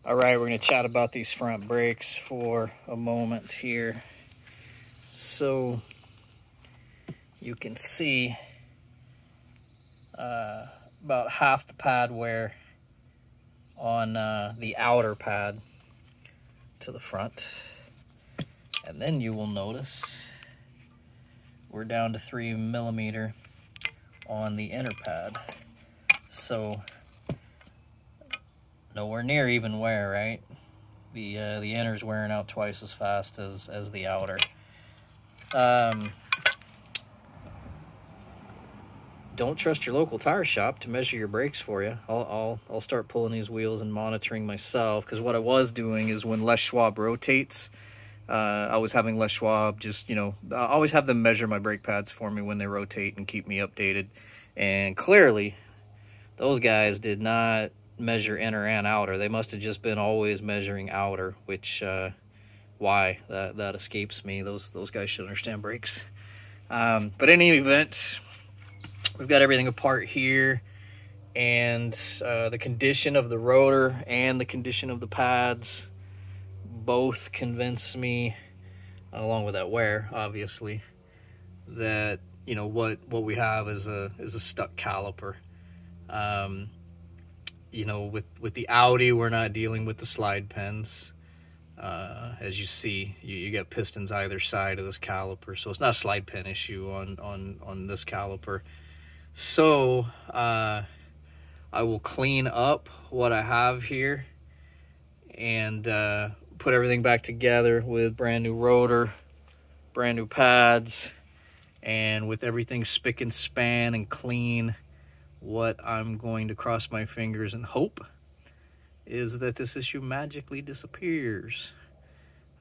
All right, we're going to chat about these front brakes for a moment here. So you can see about half the pad wear on the outer pad to the front. And then you will notice we're down to 3 millimeter on the inner pad. So nowhere near even wear, right? The inner's wearing out twice as fast as the outer. Don't trust your local tire shop to measure your brakes for you. I'll start pulling these wheels and monitoring myself, because what I was doing is when Les Schwab rotates, I was having Les Schwab just, I always have them measure my brake pads for me when they rotate and keep me updated. And clearly, those guys did not measure inner and outer. They must have just been always measuring outer, which why that escapes me. Those guys should understand brakes. But in any event, we've got everything apart here, and the condition of the rotor and the condition of the pads both convince me, along with that wear, obviously, that what we have is a stuck caliper. With the Audi, we're not dealing with the slide pins. As you see, you get pistons either side of this caliper, so it's not a slide pin issue on this caliper. So I will clean up what I have here and put everything back together with brand new rotor, brand new pads, and with everything spick and span and clean. What I'm going to cross my fingers and hope is that this issue magically disappears.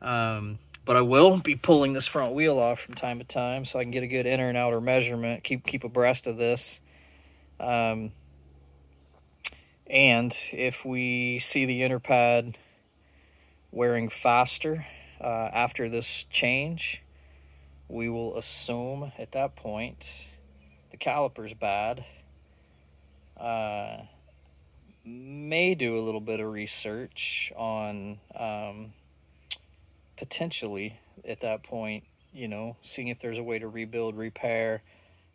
But I will be pulling this front wheel off from time to time so I can get a good inner and outer measurement, keep abreast of this. And if we see the inner pad wearing faster after this change, we will assume at that point the caliper's bad. May do a little bit of research on potentially at that point, seeing if there's a way to rebuild, repair.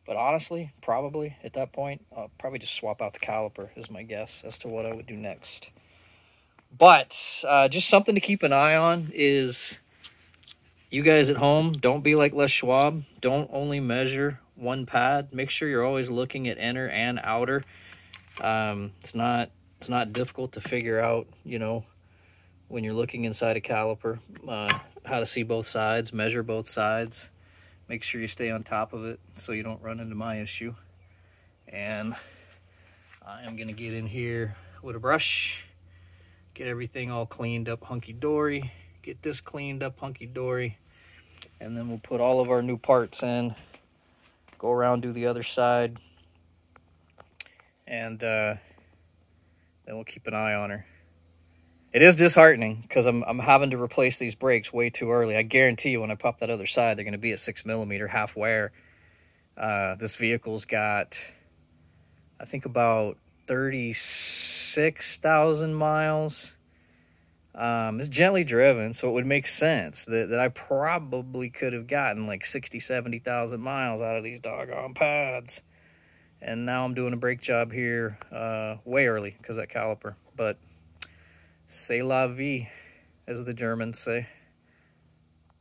But honestly, probably at that point, I'll probably just swap out the caliper is my guess as to what I would do next. But just something to keep an eye on is, you guys at home, don't be like Les Schwab. Don't only measure one pad. Make sure you're always looking at inner and outer. It's not difficult to figure out, when you're looking inside a caliper, how to see both sides, measure both sides. Make sure you stay on top of it so you don't run into my issue. And I am going to get in here with a brush, get everything all cleaned up hunky-dory, get this cleaned up hunky-dory, and then we'll put all of our new parts in, go around, do the other side, and then we'll keep an eye on her. It is disheartening because I'm having to replace these brakes way too early. I guarantee you when I pop that other side, they're going to be at 6 millimeter, half wear. This vehicle's got, I think, about 36,000 miles. It's gently driven, so it would make sense that I probably could have gotten like 60, 70,000 miles out of these doggone pads. And now I'm doing a brake job here way early because of that caliper. But c'est la vie, as the Germans say.